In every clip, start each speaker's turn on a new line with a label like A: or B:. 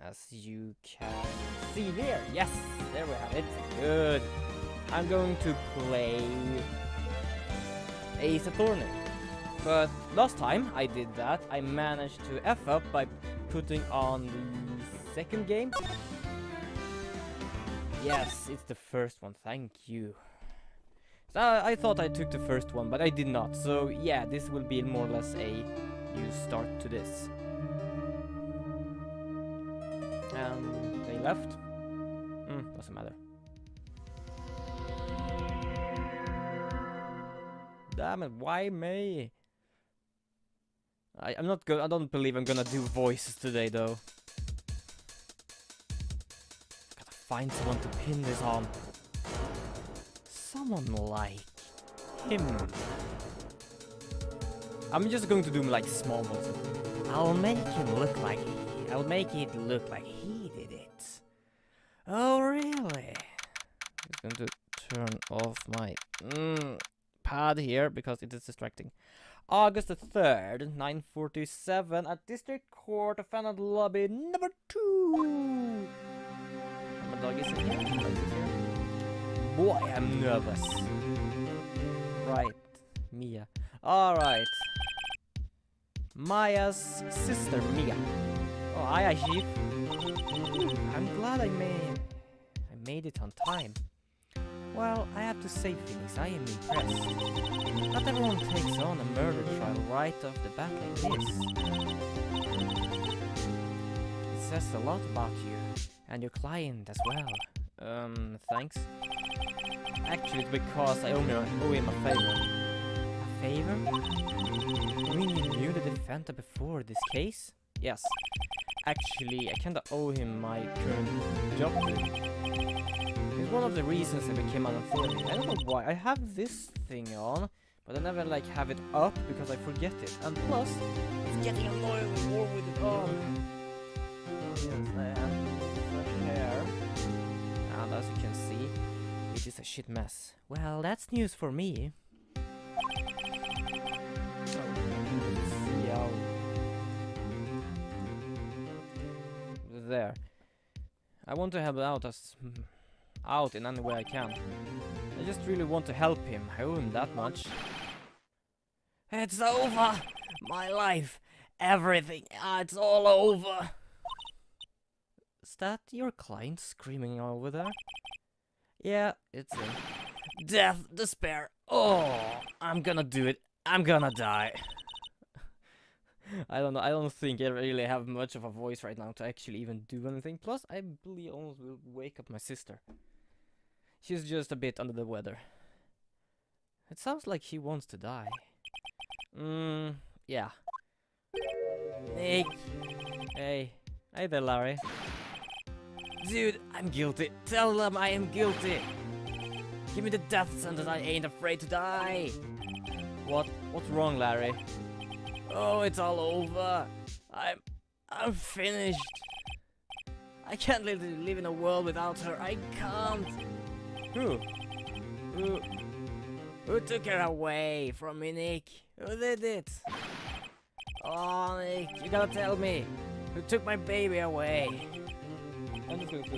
A: as you can see here. Yes, there we have it. Good. I'm going to play Ace Attorney. But last time I did that, I managed to F up by putting on the second game. Yes, it's the first one, thank you. So I thought I took the first one, but I did not. So yeah, this will be more or less a new start to this. And they left. Doesn't matter. Damn it, why me? I'm not good. I don't believe I'm gonna do voices today though. Gotta find someone to pin this on. Someone like him. I'm just going to do like small voices. I'll make it look like he did it. Oh really? I'm going to turn off my pad here because it is distracting. August the 3rd, 9:47 at District Court, Defendant Lobby number 2. My dog is in here. Boy, I'm nervous. Right, Mia. Alright. Maya's sister, Mia. Oh, hiya, Chief. I'm glad I made it on time. Well, I have to say, Phoenix, I am impressed. Not everyone takes on a murder trial right off the bat like this. It says a lot about you, and your client as well. Thanks. Actually, it's because I owe him a favor. A favor? You mean you knew the defendant before this case? Yes. Actually, I kinda owe him my current job. It's one of the reasons I became an authority. I don't know why. I have this thing on, but I never like have it up because I forget it. And plus, it's getting annoying more with it on. Yes, I have fresh hair. And as you can see, it is a shit mess. Well, that's news for me. There. I want to help out in any way I can. I just really want to help him. I owe him that much. It's over! My life! Everything! It's all over! Is that your client screaming over there? Yeah, it's him. Death, despair. Oh, I'm gonna do it. I'm gonna die. I don't know. I don't think I really have much of a voice right now to actually even do anything. Plus, I believe I almost will wake up my sister. She's just a bit under the weather. It sounds like she wants to die. Yeah. Nick. Hey. Hey there, Larry. Dude, I'm guilty. Tell them I am guilty. Give me the death sentence. I ain't afraid to die. What's wrong, Larry? Oh, it's all over. I'm finished. I can't live in a world without her. I can't. Who took her away from me, Nick? Who did it? Oh, Nick, you gotta tell me. Who took my baby away? I'm just going to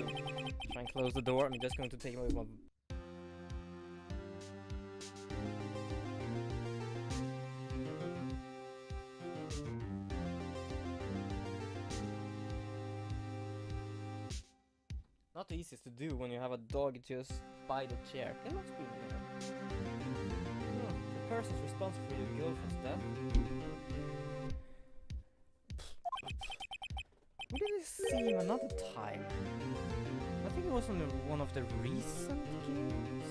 A: try and close the door. I'm just going to take away one. Not the easiest to do when you have a dog just by the chair. They're not screaming here. The person's responsible for your girlfriend's death. We did see him another time. I think it was on one of the recent games.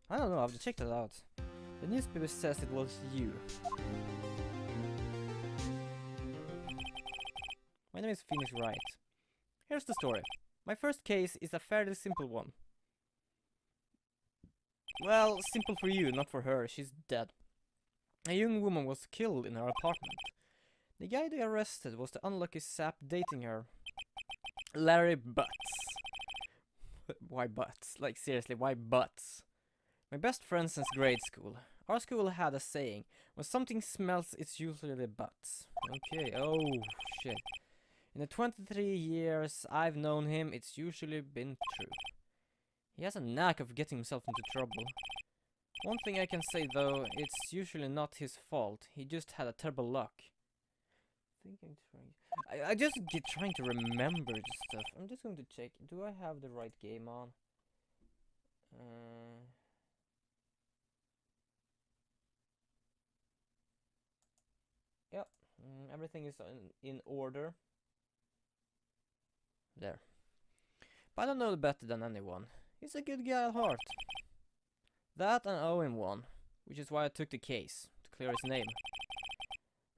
A: I don't know, I have to check that out. The newspaper says it was you. My name is Phoenix Wright. Here's the story. My first case is a fairly simple one. Well, simple for you, not for her. She's dead. A young woman was killed in her apartment. The guy they arrested was the unlucky sap dating her. Larry Butts. Why Butts? Like seriously, why Butts? My best friend since grade school. Our school had a saying, when something smells, it's usually butts. Okay, oh shit. In the 23 years I've known him, it's usually been true. He has a knack of getting himself into trouble. One thing I can say though, it's usually not his fault. He just had a terrible luck. I just get trying to remember this stuff. I'm just going to check. Do I have the right game on? Yep. Everything is in order. There. But I don't know better than anyone. He's a good guy at heart. That and Owen won, which is why I took the case, to clear his name.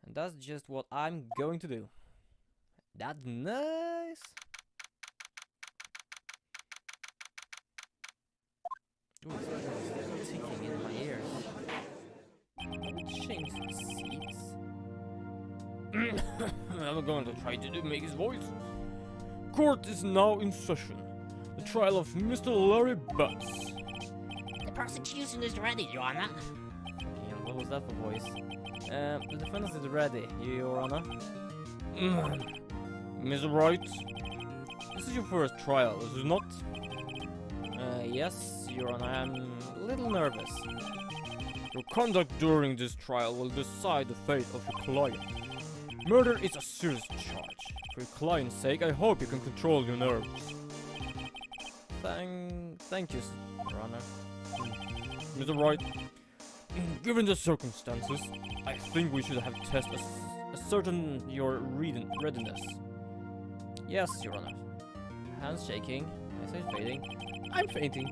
A: And that's just what I'm going to do. That's nice! Ooh, it's ticking in my ears. Let me change the seats. I'm going to try to make his voice. Court is now in session. The trial of Mr. Larry Butts.
B: The prosecution is ready, Your Honor.
A: Yeah, what was that for voice? The defense is ready, Your Honor. Mr. Wright, this is your first trial, is it not? Yes, Your Honor, I'm a little nervous. Your conduct during this trial will decide the fate of your client. Murder is a serious charge. For your client's sake, I hope you can control your nerves. Thank you, Your Honor. Mr. Wright, given the circumstances, I think we should have tested ascertain your readiness. Yes, Your Honor. Hands shaking. Eyesight fading. I'm fainting.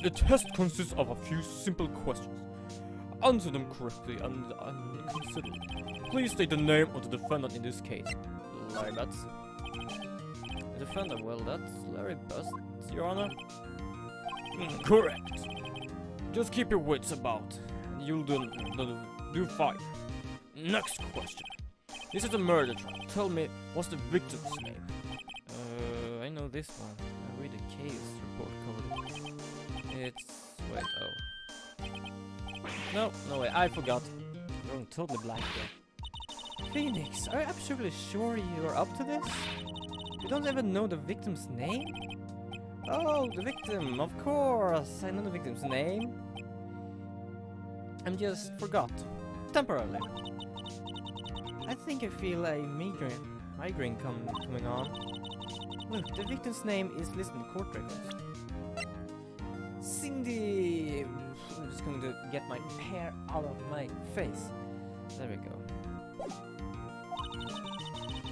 A: The test consists of a few simple questions. Answer them correctly and consider. Please state the name of the defendant in this case. Larry Butts. The defendant, well, that's Larry Butts, Your Honor. Correct. Just keep your wits about. You'll do fine. Next question. This is a murder trial. Tell me, what's the victim's name? I know this one. I read the case report code. It's... wait, oh. No way, I forgot. I'm going totally blank here. Phoenix, are you absolutely sure you're up to this? You don't even know the victim's name? Oh, the victim, of course. I know the victim's name. I'm just forgot. Temporarily. I think I feel a migraine coming on. Look, the victim's name is listed in court records. Cindy! I'm just going to get my hair out of my face. There we go.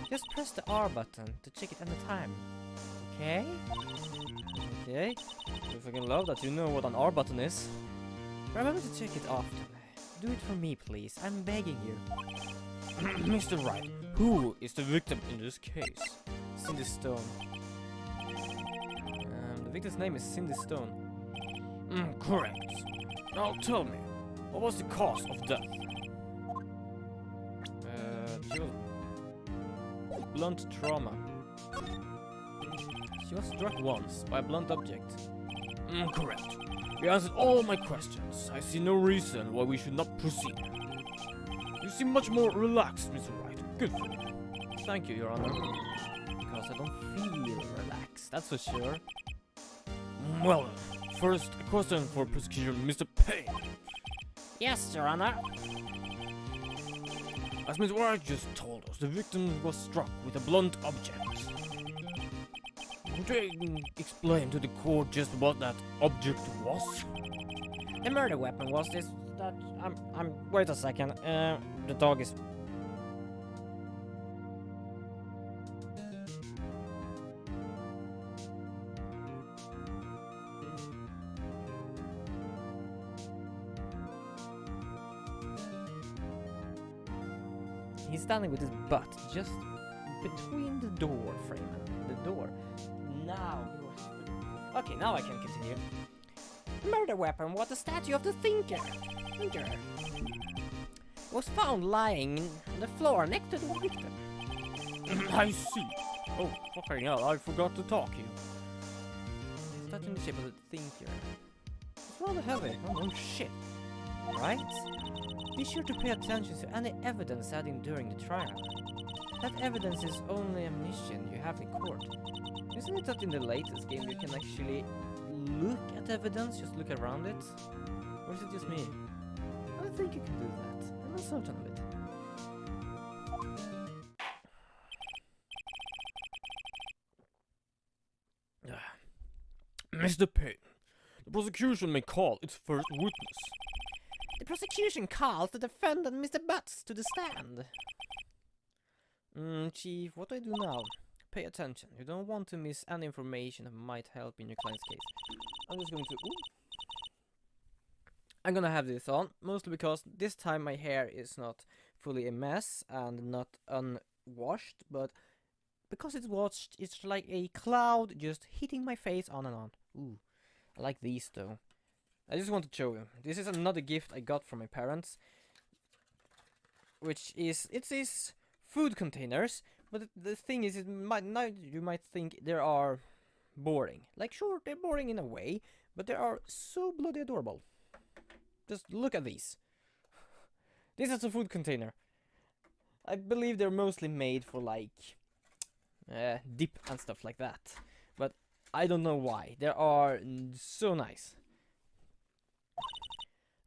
A: Just press the R button to check it any time. Okay? Okay. If I can love that you know what an R button is. Remember to check it often. Do it for me, please. I'm begging you. Mr. Wright, who is the victim in this case? Cindy Stone. The victim's name is Cindy Stone. Correct. Now tell me, what was the cause of death? She was blunt trauma. She was struck once by a blunt object. Correct. You answered all my questions. I see no reason why we should not proceed. You seem much more relaxed, Mr. Wright. Good for you. Thank you, Your Honor. Because I don't feel relaxed, that's for sure. Well, first, a question for prosecutor Mr. Payne.
B: Yes, Your Honor.
A: As Mr. Wright just told us, the victim was struck with a blunt object. Would you explain to the court just what that object was?
B: The murder weapon was this... that... wait a second. The dog is...
A: He's standing with his butt just between the door frame and the door. Now he was... Okay, now I can continue.
B: The murder weapon was the statue of the Thinker. Was found lying on the floor next to the victim.
A: I see. Oh, fucking hell, I forgot to talk you. Statue in the shape of the Thinker. It's rather heavy. Oh, no shit. right? Be sure to pay attention to any evidence added during the trial. That evidence is only ammunition you have in court. Isn't it that in the latest game you can actually look at evidence, just look around it? Or is it just me? I think you can do that. I'm not certain of it.
B: Mr. Payne, the prosecution may call its first witness.
A: The prosecution calls the defendant, Mr. Butts, to the stand. Chief, what do I do now? Pay attention. You don't want to miss any information that might help in your client's case. I'm just going to... Ooh. I'm gonna have this on, mostly because this time my hair is not fully a mess and not unwashed, but because it's washed, it's like a cloud just hitting my face on and on. Ooh, I like these though. I just want to show you. This is another gift I got from my parents, which is, it's these food containers, but the thing is, you might think they are boring. Like, sure, they're boring in a way, but they are so bloody adorable. Just look at these. This is a food container. I believe they're mostly made for like dip and stuff like that, but I don't know why. They are so nice.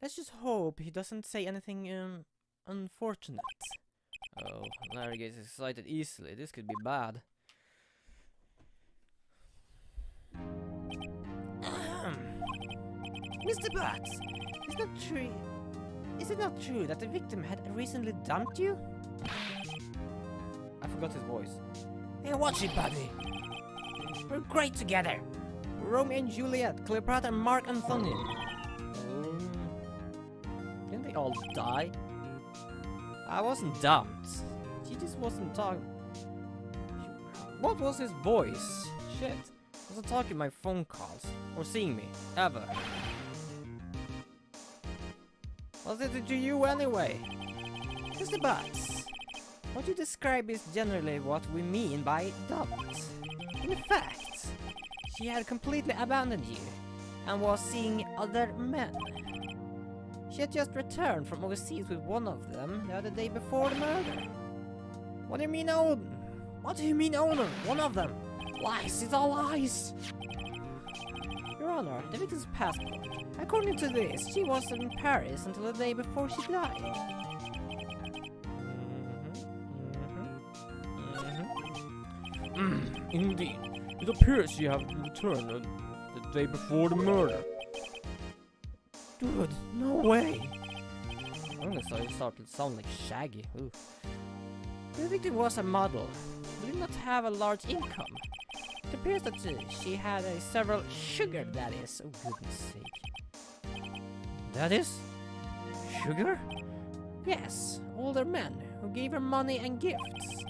A: Let's just hope he doesn't say anything unfortunate. Oh, Larry gets excited easily. This could be bad. Mr. Butts, is it not true that the victim had recently dumped you? I forgot his voice. Hey, watch it, buddy. We're great together. Romeo and Juliet, Cleopatra, Mark Antony. Didn't they all die? I wasn't dumped. She just wasn't talking. What was his voice? Shit. Wasn't talking my phone calls or seeing me ever. Was it to you anyway? Mr. Butts, what you describe is generally what we mean by dumped. In fact, she had completely abandoned you and was seeing other men. She had just returned from overseas with one of them the other day before the murder. What do you mean, owner? What do you mean, owner? One of them? Lies, it's all lies! Your Honor, the victim's passport. According to this, she was in Paris until the day before she died.
B: Indeed. It appears she had returned the day before the murder.
A: Dude, no way! I'm gonna start to sound like Shaggy. Ooh. The victim was a model. She did not have a large income. It appears that she had several sugar daddies. Oh, goodness sake. Daddies? Sugar? Yes, older men who gave her money and gifts.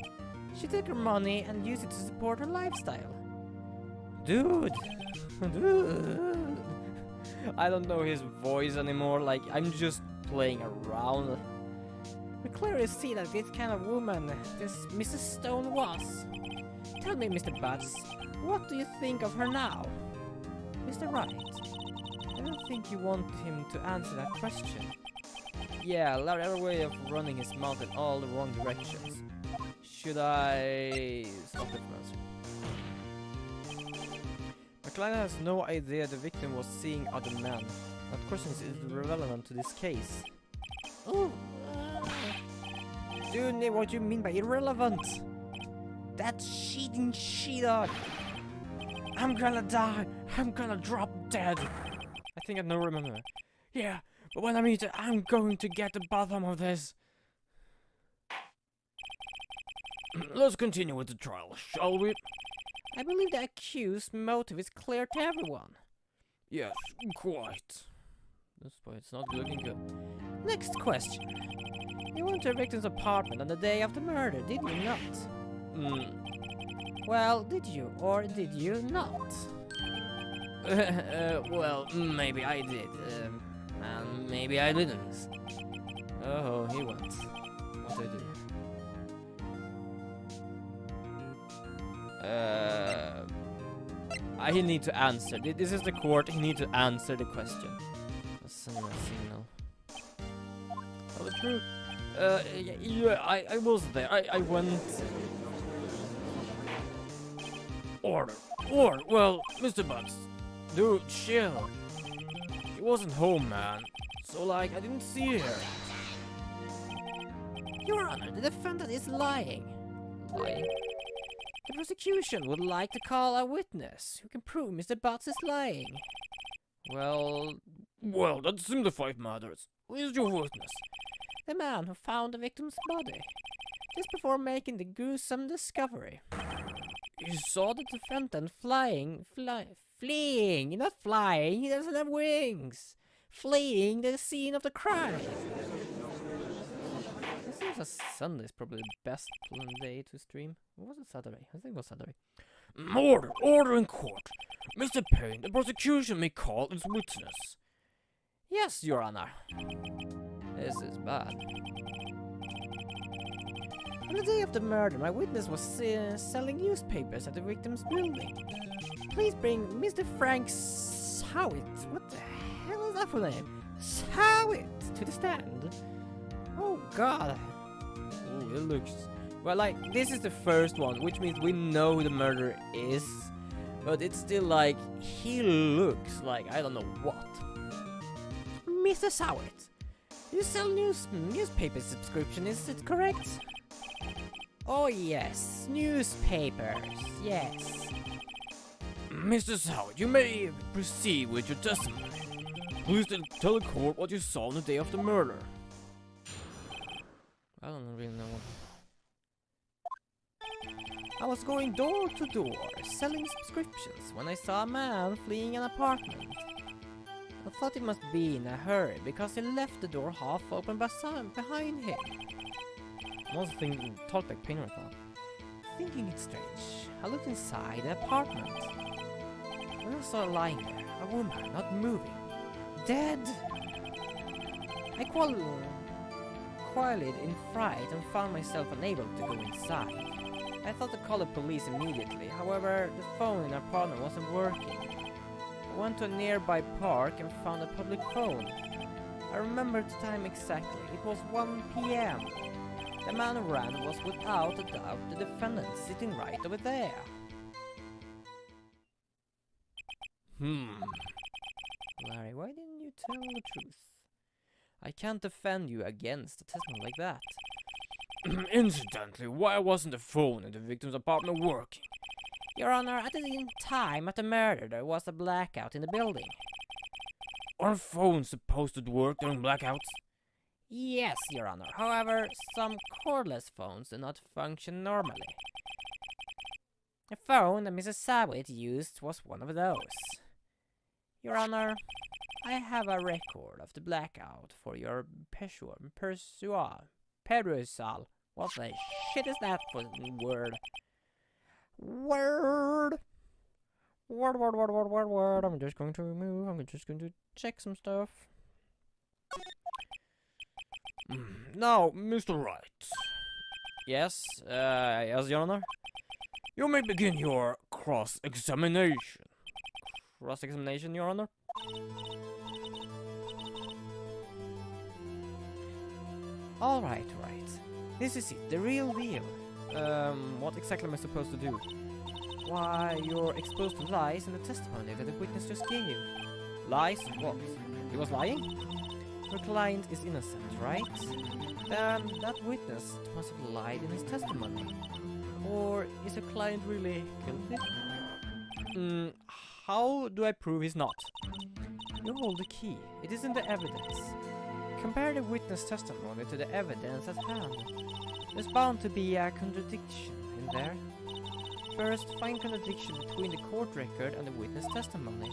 A: She took her money and used it to support her lifestyle. Dude! Dude! I don't know his voice anymore, like, I'm just playing around. We clearly see that this kind of woman this Mrs. Stone was. Tell me, Mr. Butts, what do you think of her now? Mr. Wright, I don't think you want him to answer that question. Yeah, Larry had a way of running his mouth in all the wrong directions. Should I stop it from answering? My client has no idea the victim was seeing other men. That question is irrelevant to this case. Oh, do you know what you mean by irrelevant? That cheating she-dog. I'm gonna die. I'm gonna drop dead. I think I know, remember. Yeah, but when I meet her, I'm going to get the bottom of this.
B: Let's continue with the trial, shall we?
A: I believe the accused's motive is clear to everyone.
B: Yes, quite.
A: This boy, it's not looking good. Next question. You went to a victim's apartment on the day of the murder, did you not? Well, did you or did you not?
B: Well, maybe I did, and maybe I didn't.
A: Oh, he went. What do I do? I need to answer. This is the court. He needs to answer the question. Send a signal. true. Yeah, I was there. I went. Order. Well, Mr. Bugs. Dude, chill. He wasn't home, man. So, like, I didn't see her.
B: Your Honor, the defendant is lying.
A: Lying?
B: The prosecution would like to call a witness who can prove Mr. Butts is lying.
A: Well, that simplifies matters. Who is your witness?
B: The man who found the victim's body, just before making the gruesome discovery.
A: You saw the
B: Defendant fleeing, not flying, he doesn't have wings. Fleeing the scene of the crime.
A: It seems a Sunday is probably the best day to stream. Or was it Saturday? I think it was Saturday. Order in court. Mr. Payne, the prosecution may call its witness.
B: Yes, Your Honor.
A: This is bad.
B: On the day of the murder, my witness was selling newspapers at the victim's building. Please bring Mr. Frank Sowit. What the hell is that for name? Sowit to the stand. Oh God.
A: Ooh, it looks... Well, like, this is the first one, which means we know who the murderer is. But it's still like, he looks like, I don't know what.
B: Mr. Sowit, you sell newspaper subscription, is it correct? Oh yes, newspapers, yes.
A: Mr. Sowit, you may proceed with your testimony. Please tell the court what you saw on the day of the murder. I don't really know.
B: I was going door to door, selling subscriptions, when I saw a man fleeing an apartment. I thought he must be in a hurry, because he left the door half open behind him.
A: I'm also thinking, talk like Payne right now.
B: Thinking it strange, I looked inside the apartment. When I saw lying there, a woman not moving, dead. I quailed in fright and found myself unable to go inside. I thought to call the police immediately, however, the phone in our apartment wasn't working. I went to a nearby park and found a public phone. I remembered the time exactly, it was 1 PM. The man who ran was without a doubt the defendant sitting right over there.
A: Larry, why didn't you tell the truth? I can't defend you against a testimony like that. Incidentally, why wasn't the phone in the victim's apartment working?
B: Your Honor, at the time of the murder, there was a blackout in the building.
A: Are phones supposed to work during blackouts?
B: Yes, Your Honor. However, some cordless phones do not function normally. The phone that Mrs. Sowit used was one of those. Your Honor, I have a record of the blackout for your perusal. What the shit is that for word? Word. I'm just going to remove. I'm just going to check some stuff.
A: Now, Mr. Wright. Yes, yes, Your Honor. You may begin your cross-examination. Cross-examination, Your Honor?
B: Alright, right. This is it, the real deal.
A: What exactly am I supposed to do?
B: Why, you're exposed to lies in the testimony that the witness just gave.
A: Lies? What? He was lying?
B: Your client is innocent, right? Then that witness must have lied in his testimony. Or is your client really guilty?
A: How do I prove he's not?
B: You hold the key. It is in the evidence. Compare the witness testimony to the evidence at hand. There's bound to be a contradiction in there. First, find contradiction between the court record and the witness testimony.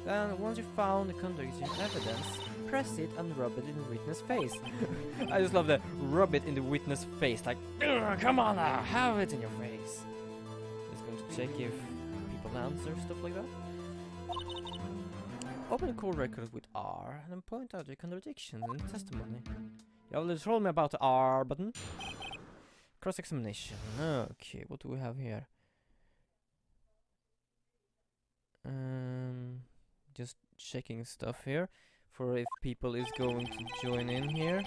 B: Then, once you found the contradiction evidence, press it and rub it in the witness' face.
A: I just love the rub it in the witness' face, like, come on now, have it in your face. Just going to check if people answer stuff like that. Open the court record with R and then point out the contradiction in the testimony. You already told me about the R button. Cross-examination. Okay, what do we have here? Just checking stuff here for if people is going to join in here.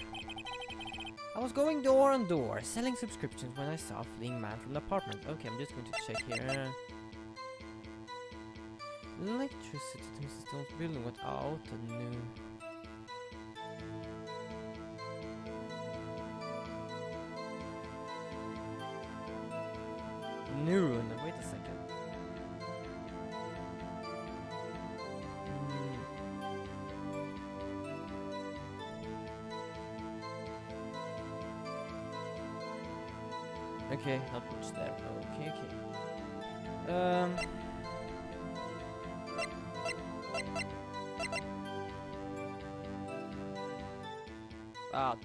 B: was going door on door, selling subscriptions when I saw a fleeing man from the apartment. Okay, I'm just going to check here. Electricity to Mrs. Stone's building went out and new. Noon. Wait a second. Okay, not much there. Okay, okay.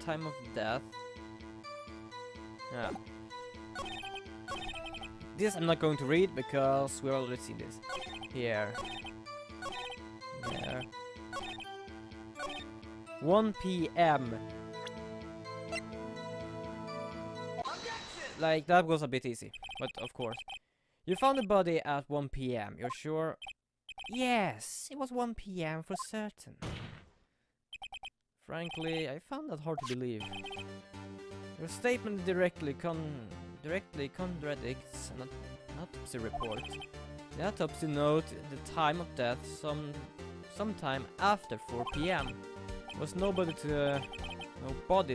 B: Time of death. Yeah. This I'm not going to read because we've already seen this. Here. There. 1 p.m. Like, that was a bit easy, but of course. You found the body at 1 p.m., you're sure? Yes, it was 1 p.m. for certain. Frankly, I found that hard to believe. Your statement directly contradicts an autopsy report. The autopsy note the time of death sometime after 4 p.m. There was no body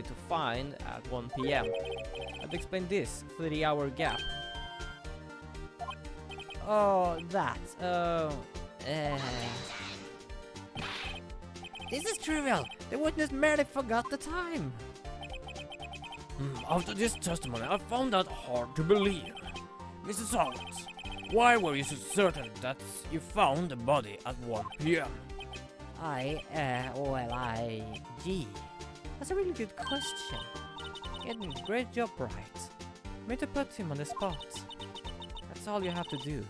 B: to find at 1 p.m. I'd explain this 3-hour gap. Oh, that. This is trivial. The witness merely forgot the time.
A: After this testimony, I found that hard to believe. Mrs. Howard, why were you so certain that you found the body at 1 p.m.?
B: Gee, that's a really good question. Getting a great job right. Way to put him on the spot. That's all you have to do.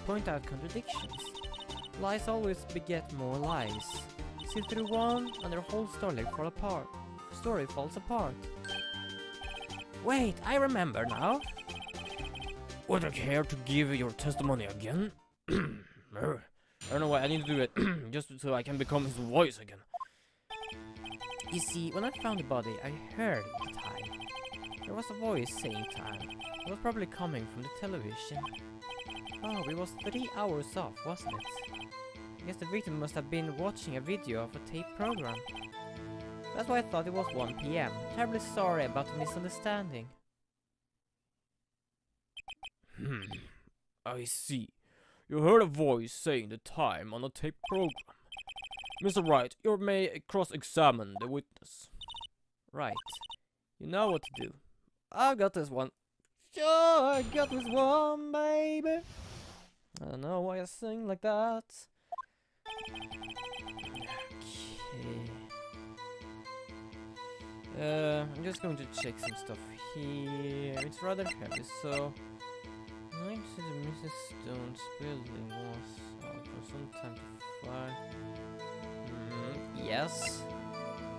B: Point out contradictions. Lies always beget more lies. See through one and their whole story falls apart. Wait, I remember now.
A: Would you care to give your testimony again? I don't know why I need to do it, just so I can become his voice again.
B: You see, when I found the body, I heard the time. There was a voice saying time. It was probably coming from the television. Oh, it was 3 hours off, wasn't it? I guess the victim must have been watching a video of a tape program. That's why I thought it was 1 p.m. Terribly sorry about the misunderstanding.
A: I see. You heard a voice saying the time on a tape program. Mr. Wright, you may cross-examine the witness.
B: Right. You know what to do. I got this one. Sure, I got this one, baby. I don't know why I sing like that. Okay. I'm just going to check some stuff here. It's rather heavy, so I see the Mrs. Stone's building was out for some time to fire. Yes.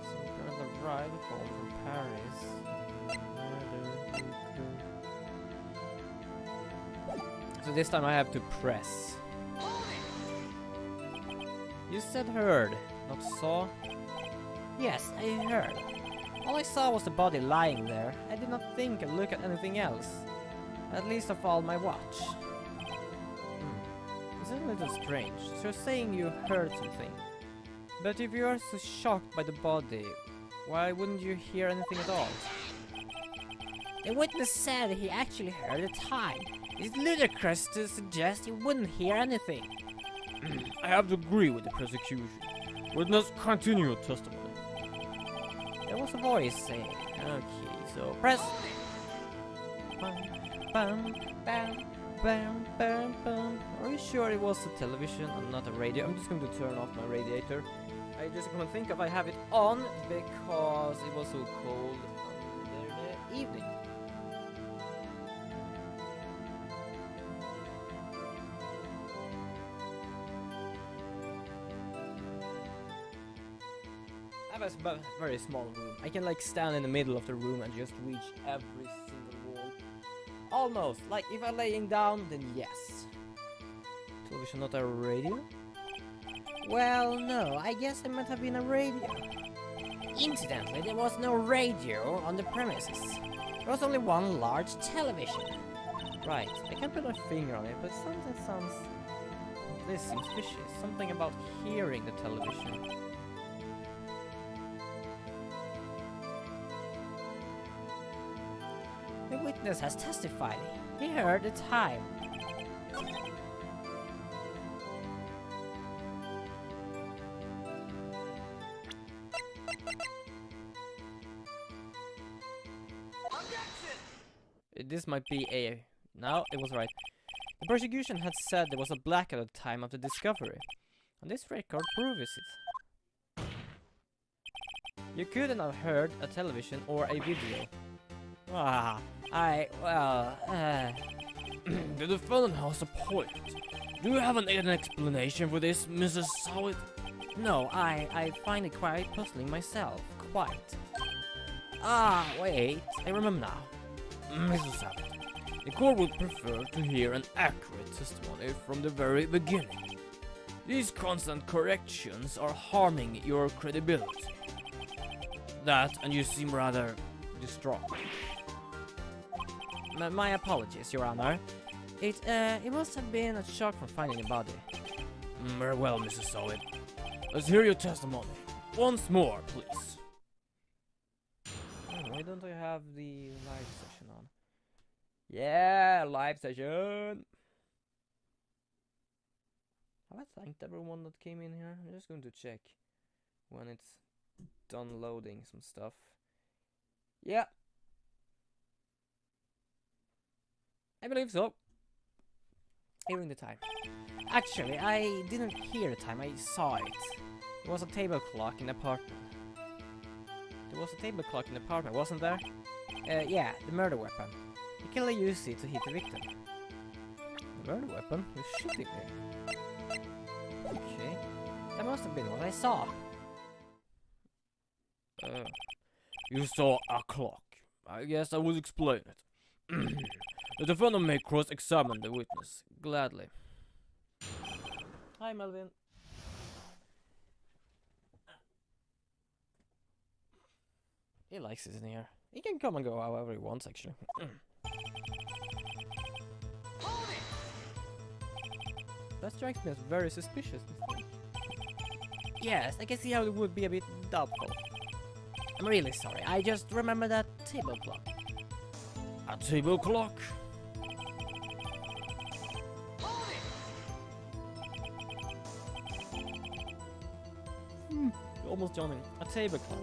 B: Some brother arrived home from Paris. So this time I have to press. You said heard, not saw? Yes, I heard. All I saw was the body lying there. I did not think or look at anything else. At least I followed my watch. It's a little strange. So you're saying you heard something. But if you are so shocked by the body, why wouldn't you hear anything at all? The witness said he actually heard the time. It's ludicrous to suggest he wouldn't hear anything.
A: I have to agree with the prosecution. Witness, continue your testimony.
B: There was a voice saying, okay, so press. Bam, bam, bam, bam, bam, bam. Are you sure it was a television and not a radio? I'm just going to turn off my radiator. I just can't think if I have it on because it was so cold in the evening. I have a very small room. I can like stand in the middle of the room and just reach every single wall. Almost. Like if I'm laying down, then yes. Television, not a radio? Well, no. I guess it might have been a radio. Incidentally, there was no radio on the premises. There was only one large television.
A: Right, I can't put my finger on it, but something sounds... This seems fishy. Something about hearing the television.
B: The witness has testified. He heard the time.
A: This might be a... No, it was right. The prosecution had said there was a blackout at the time of the discovery. And this record proves it. You couldn't have heard a television or a video.
B: Well...
A: The defendant has a point. Do you have an explanation for this, Mrs. Sowett?
B: No, I find it quite puzzling myself. Quite. Wait, I remember now.
A: Mrs. Sowett, the court would prefer to hear an accurate testimony from the very beginning. These constant corrections are harming your credibility. That, and you seem rather distraught.
B: My apologies, Your Honor. It must have been a shock from finding the body.
A: Very well, Mrs. Sowett. Let's hear your testimony. Once more, please. Why don't I have the live session on? Yeah, live session! Have I thanked everyone that came in here? I'm just going to check when it's done loading some stuff. Yeah. I believe so.
B: Hearing the time. Actually, I didn't hear the time, I saw it.
A: There was a table clock in the apartment. There was a table clock in the apartment, wasn't there?
B: Yeah, the murder weapon.
A: The killer used it to hit the victim. The murder weapon? You're shooting me.
B: Okay. That must have been what I saw.
A: You saw a clock. I guess I will explain it. The defendant may cross-examine the witness. Gladly. Hi, Melvin. He likes it in here. He can come and go however he wants, actually. That strikes me as very suspicious.
B: Yes, I can see how it would be a bit doubtful. I'm really sorry, I just remember that table clock.
A: A table clock? Almost joining. A table clock.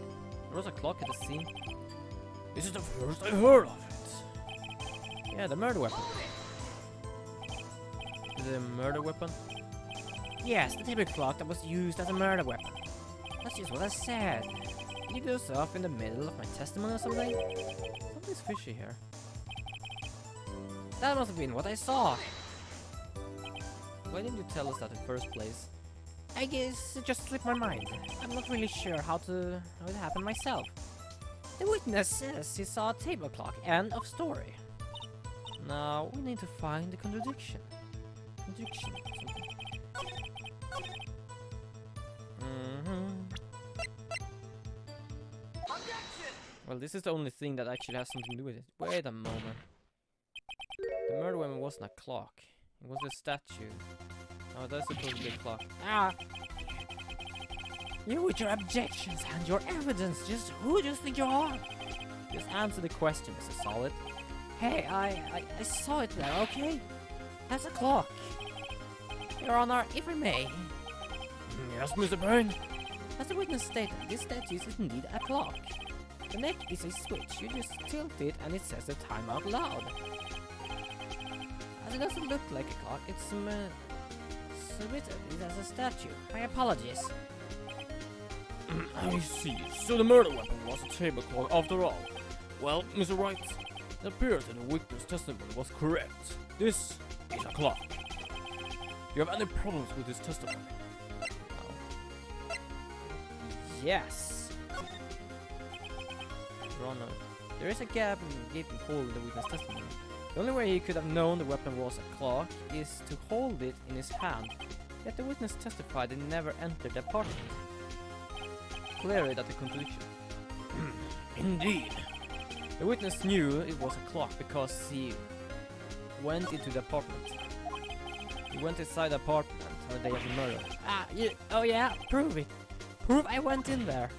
A: There was a clock at the scene. This is the first I heard of it. Yeah, the murder weapon. The murder weapon?
B: Yes, the table clock that was used as a murder weapon. That's just what I said.
A: Did you do stuff in the middle of my testimony or something? Something's fishy here.
B: That must have been what I saw.
A: Why didn't you tell us that in the first place?
B: I guess it just slipped my mind. I'm not really sure how it happened myself. The witness says he saw a table clock. End of story.
A: Now we need to find the contradiction. Well, this is the only thing that actually has something to do with it. Wait a moment. The murder weapon wasn't a clock. It was a statue. Oh, that's supposed to be a clock.
B: You with your objections and your evidence, who do you think you are?
A: Just answer the question, Mr. Solid.
B: Hey, I saw it there, okay? That's a clock. Your Honor, if I may.
A: Yes, Mr. Byrne.
B: As the witness stated, this statue is indeed a clock. The neck is a switch, you just tilt it and it says the time out loud. As it doesn't look like a clock, it's submitted as a statue. My apologies.
A: I see. So the murder weapon was a table clock after all. Well, Mr. Wright, it appears that the witness testimony was correct. This is a clock. Do you have any problems with this testimony?
B: No. Yes.
A: Your Honor, there is a gaping hole in the witness testimony. The only way he could have known the weapon was a clock is to hold it in his hand. Yet the witness testified that he never entered the apartment. Clearly that's a contradiction. Indeed. The witness knew it was a clock because he went into the apartment. He went inside the apartment on the day of the murder. Oh yeah, prove it. Prove I went in there.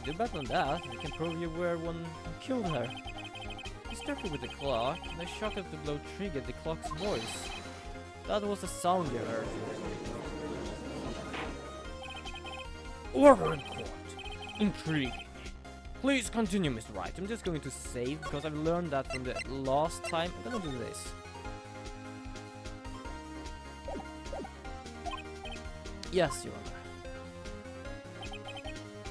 A: Do better than that, we can prove you were one who killed her. He started with the clock, and the shock of the blow triggered the clock's voice. That was the sound you heard. Order in court. Intriguing. Please continue, Mr. Wright. I'm just going to save because I've learned that from the last time. I'm gonna do this. Yes, Your Honor.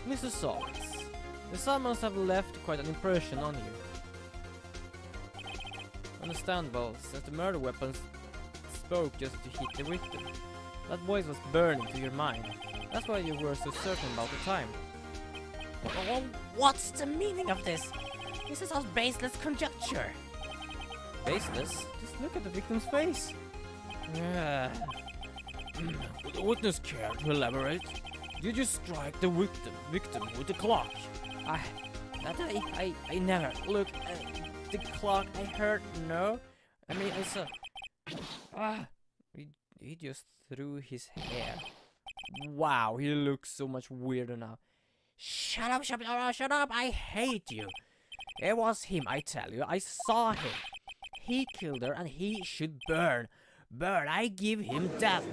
A: Mr. Saltz, the summons have left quite an impression on you. Understandable, since the murder weapon spoke just to hit the victim. That voice was burning to your mind. That's why you were so certain about the time.
B: Well, what's the meaning of this? This is all baseless conjecture.
A: Baseless? Just look at the victim's face. Would the witness care to elaborate? Did you strike the victim with the clock?
B: I never looked at the clock. I heard no. I mean, I saw.
A: He just threw his hair. Wow, he looks so much weirder now.
B: Shut up, shut up, I hate you. It was him, I tell you. I saw him. He killed her and he should burn. Burn, I give him death.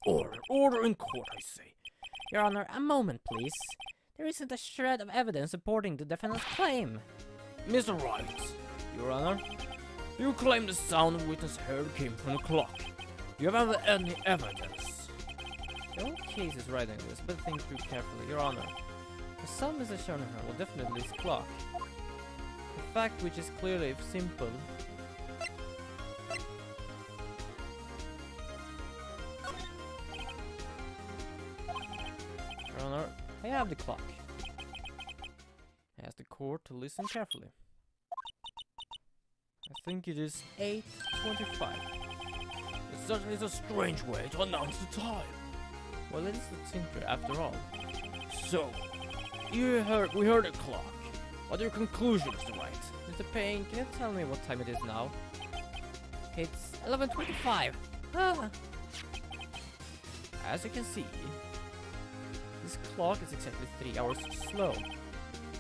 A: Order in court, I say.
B: Your Honor, a moment, please. There isn't a shred of evidence supporting the defendant's claim.
A: Mr. Wright, Your Honor, you claim the sound the witness heard came from the clock. Do you have any evidence?
B: The whole case is right on this, but think through carefully, Your Honor. The sound Mr. Schoenherr will definitely is clock. The fact which is clearly simple. Your Honor, I have the clock. I ask the court to listen carefully. I think it is 8:25.
A: It certainly is a strange way to announce the time.
B: Well, it is the simpler after all.
A: So, we heard a clock. What are your conclusions, Mr. Wright?
B: Mr. Payne, can you tell me what time it is now? It's 11:25. As you can see, this clock is exactly 3 hours slow.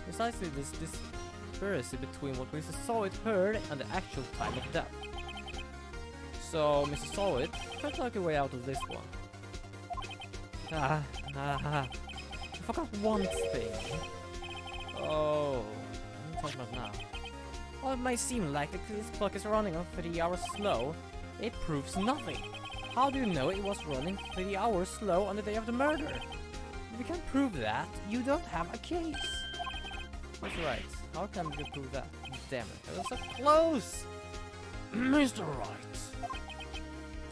B: Precisely this disparity between what Mr. Solid heard and the actual time of death. So, Mr. Solid, try to talk your way out of this one. I forgot one thing. Oh, what am I talking about now? While it might seem like this clock is running on 3 hours slow, it proves nothing. How do you know it was running 3 hours slow on the day of the murder? If you can't prove that, you don't have a case. That's right. How can you prove that? Damn it, I was so close!
A: Mr. Wright,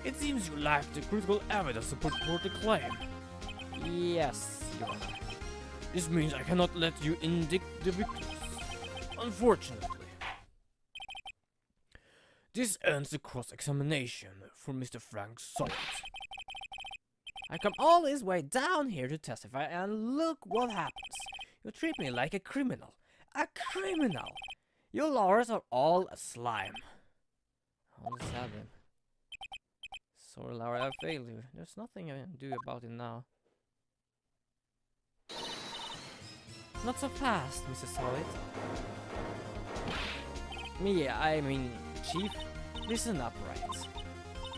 A: it seems you lack the critical evidence to support the claim.
B: Yes, Your Honor.
A: This means I cannot let you indict the victims. Unfortunately. This ends the cross-examination for Mr. Frank Solid.
B: I come all this way down here to testify, and look what happens. You treat me like a criminal. A criminal! You lawyers are all a slime. I'll just have him. Sorry, Laura, I failed you. There's nothing I can do about it now. Not so fast, Mr. Solid. I mean, Chief, listen up, right?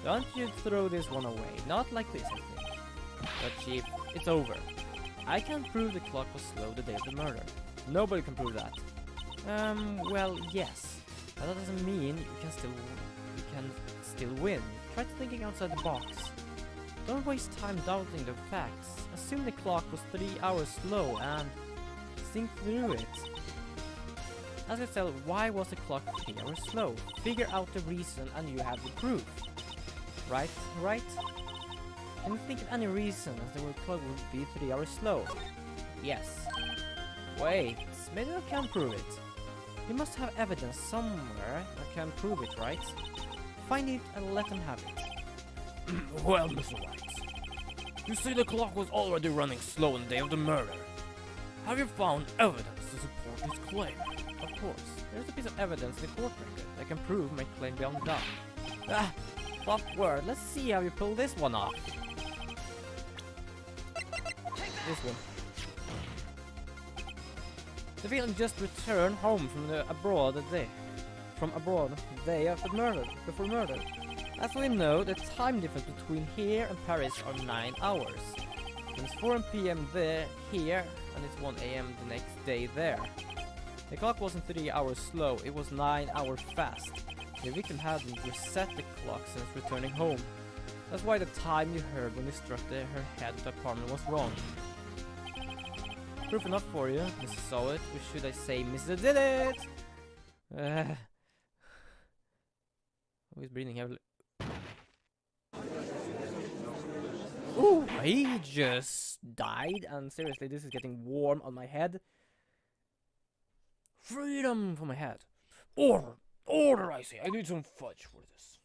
B: Don't you throw this one away. Not like this, I think. But Chief, it's over. I can't prove the clock was slow the day of the murder. Nobody can prove that. Well, yes. But that doesn't mean you can still win. Try thinking outside the box. Don't waste time doubting the facts. Assume the clock was 3 hours slow and think through it. Ask yourself, why was the clock 3 hours slow? Figure out the reason and you have the proof. Right? Can you think of any reason as the clock would be 3 hours slow? Yes. Wait, maybe I can prove it. You must have evidence somewhere that can prove it, right? Find it and let them have it.
A: Well, Mr. White, You say the clock was already running slow on the day of the murder. Have you found evidence to support this claim?
B: Of course, there's a piece of evidence in the court record that can prove my claim beyond doubt. Ah, soft word. Let's see how you pull this one off. This one. The villain just returned home from abroad the day after murder, before murder. As we know, the time difference between here and Paris are 9 hours. It's 4 p.m. there, here, and it's 1 a.m. the next day there. The clock wasn't 3 hours slow, it was 9 hours fast. The victim hadn't reset the clock since returning home. That's why the time you heard when you struck her head at the apartment was wrong. Proof enough for you, Mrs. Saw It, or should I say Mrs. Did It? Oh, he's breathing heavily. Ooh, he just died, and seriously, this is getting warm on my head. Freedom for my head. Order! Order, I say! I need some fudge for this.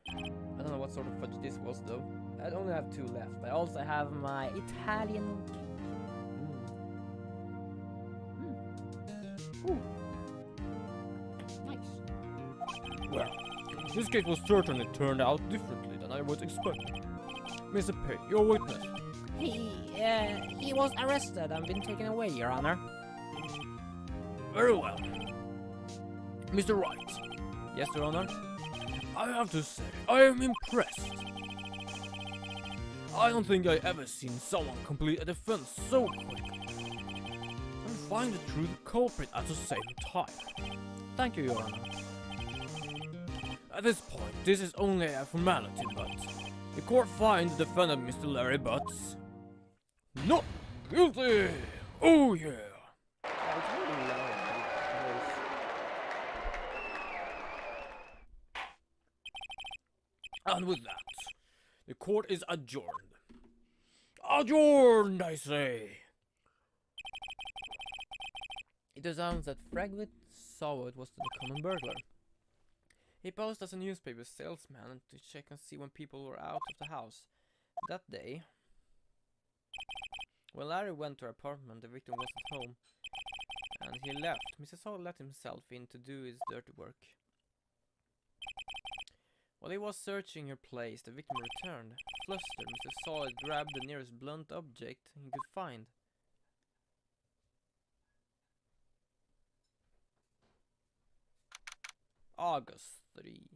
B: I don't know what sort of fudge this was, though. I only have 2 left. I also have my Italian... Ooh. Nice.
A: Well, this case was certainly turned out differently than I was expecting. Mr. Pei, your witness.
B: He was arrested and been taken away, Your Honor.
A: Very well. Mr. Wright.
B: Yes, Your Honor?
A: I have to say, I am impressed. I don't think I ever seen someone complete a defense so quickly and find the true culprit at the same time.
B: Thank you, Your Honor.
A: At this point, this is only a formality, but the court finds the defendant, Mr. Larry Butts, not guilty. Oh yeah. And with that, the court is adjourned. Adjourned, I say.
B: It sounds that Fragwit saw it was the common burglar. He posed as a newspaper salesman to check and see when people were out of the house. That day, when Larry went to her apartment, the victim wasn't home, and he left. Mrs. Hall let himself in to do his dirty work. While he was searching her place, the victim returned. Flustered, Mr. Saul grabbed the nearest blunt object he could find. August 3.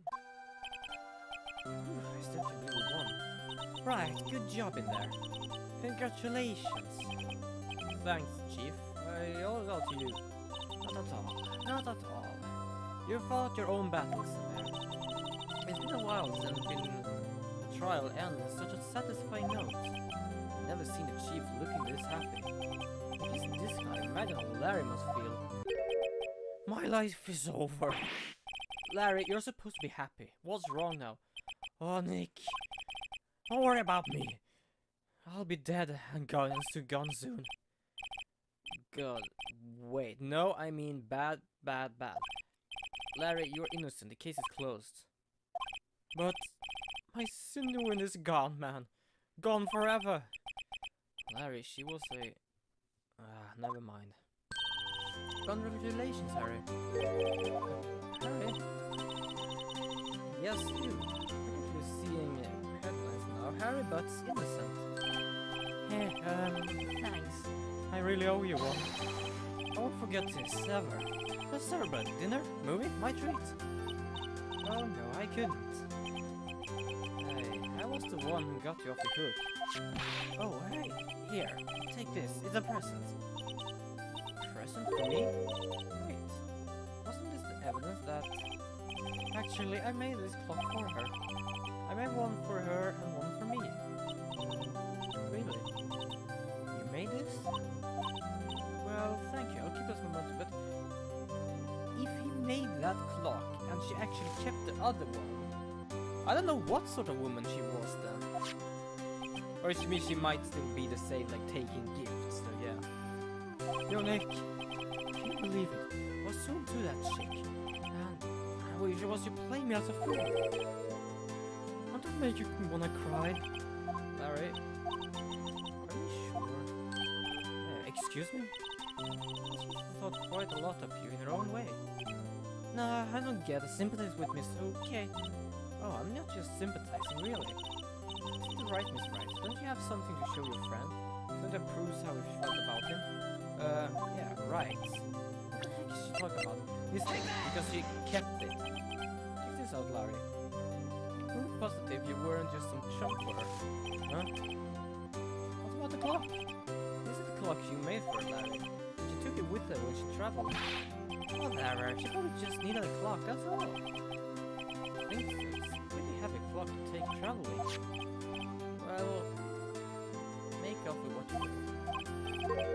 B: I still can do one. Right, good job in there. Congratulations. Thanks, Chief. I owe it all to you. Not at all. Not at all. You fought your own battles in there. It's been a while since the trial ended on such a satisfying note. I've never seen the Chief looking this happy. He's this guy. Imagine how Larry must feel. My life is over. Larry, you're supposed to be happy. What's wrong now? Oh, Nick. Don't worry about me. I'll be dead and gone soon. God, wait. No, I mean bad. Larry, you're innocent. The case is closed. But my Sinuin is gone, man. Gone forever. Larry, she was a... never mind. Congratulations, Harry. Harry? Yes, you. You're seeing headlines now. Harry Butts innocent. Hey, thanks. I really owe you one. I won't forget this, ever. Let's celebrate. Dinner? Movie? My treat. Oh no, I couldn't. Hey, I was the one who got you off the hook. Oh, hey. Here, take this. It's a present. Present for me? Wait. Wasn't this the evidence that... Actually, I made this clock for her. I made one for her and one for me. Really? You made this? Well, thank you. I'll keep this moment, but... If he made that clock and she actually kept the other one, I don't know what sort of woman she was then. Or she might still be the same, like taking gifts, so yeah. Yo, Nick. Can you believe it? I was so into that chick. And she was playing me as a fool. I'm
A: Don't that make you wanna cry? Larry? Are you sure? Excuse me? She thought quite a lot of you in her own way. Nah, I don't get it. Sympathize with Miss... Okay. Oh, I'm not just sympathizing, really. Isn't it right, Miss Wright? Don't you have something to show your friend? Something that proves how you felt about him? Yeah, right. What the heck is she talking about? This thing, because she kept it. Check this out, Larry. Proof positive you weren't just some chump for her. Huh? What about the clock? This is the clock she made for her, Larry. She took it with her when she traveled. Whatever, she probably just needed a clock, that's all. I think so. It's a pretty heavy clock to take traveling. Well, make off with what you do.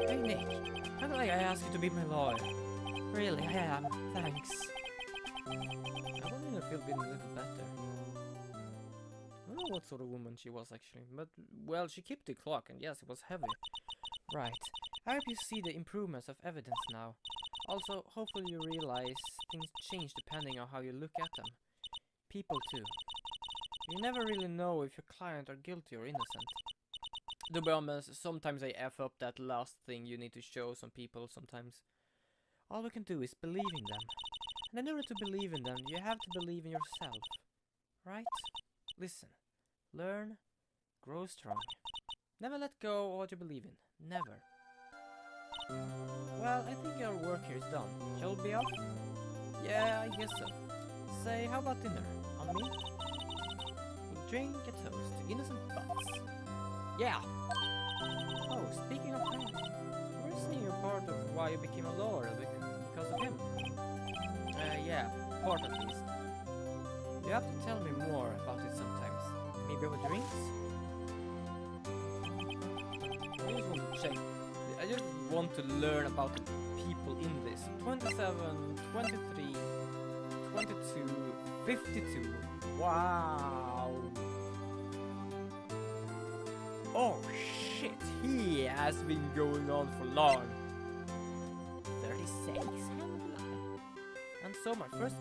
A: Hey Nick, how did I ask you to be my lawyer? Really, I am. Thanks. I want you to feel a little better. I don't know what sort of woman she was actually, but well, she kept the clock, and yes, it was heavy. Right. I hope you see the improvements of evidence now. Also, hopefully you realize things change depending on how you look at them. People too. You never really know if your client are guilty or innocent. To be honest, sometimes I F up that last thing you need to show some people sometimes. All we can do is believe in them. And in order to believe in them, you have to believe in yourself. Right? Listen. Learn. Grow strong. Never let go of what you believe in. Never. Well, I think our work here is done. Shall we be off? Yeah, I guess so. Say, how about dinner? On me? We'll drink a toast to innocent butts. Yeah! Oh, speaking of him, we're seeing a part of why you became a lawyer because of him. Yeah, part at least. You have to tell me more about it sometimes. Maybe over drinks? I just want to check. I just want to learn about the people in this. 27, 23, 22, 52. Wow. Oh shit, he has been going on for long. 36. And so my first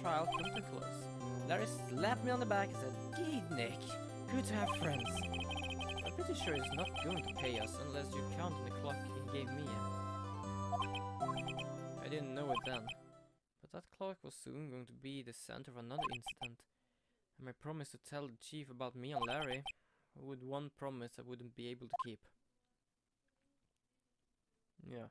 A: trial comes to close. Larry slapped me on the back and said, "Gee, Nick, good to have friends." I'm pretty sure he's not going to pay us unless you count on the clock he gave me. I didn't know it then, but that clock was soon going to be the center of another incident. And my promise to tell the chief about me and Larry, with one promise I wouldn't be able to keep. Yeah.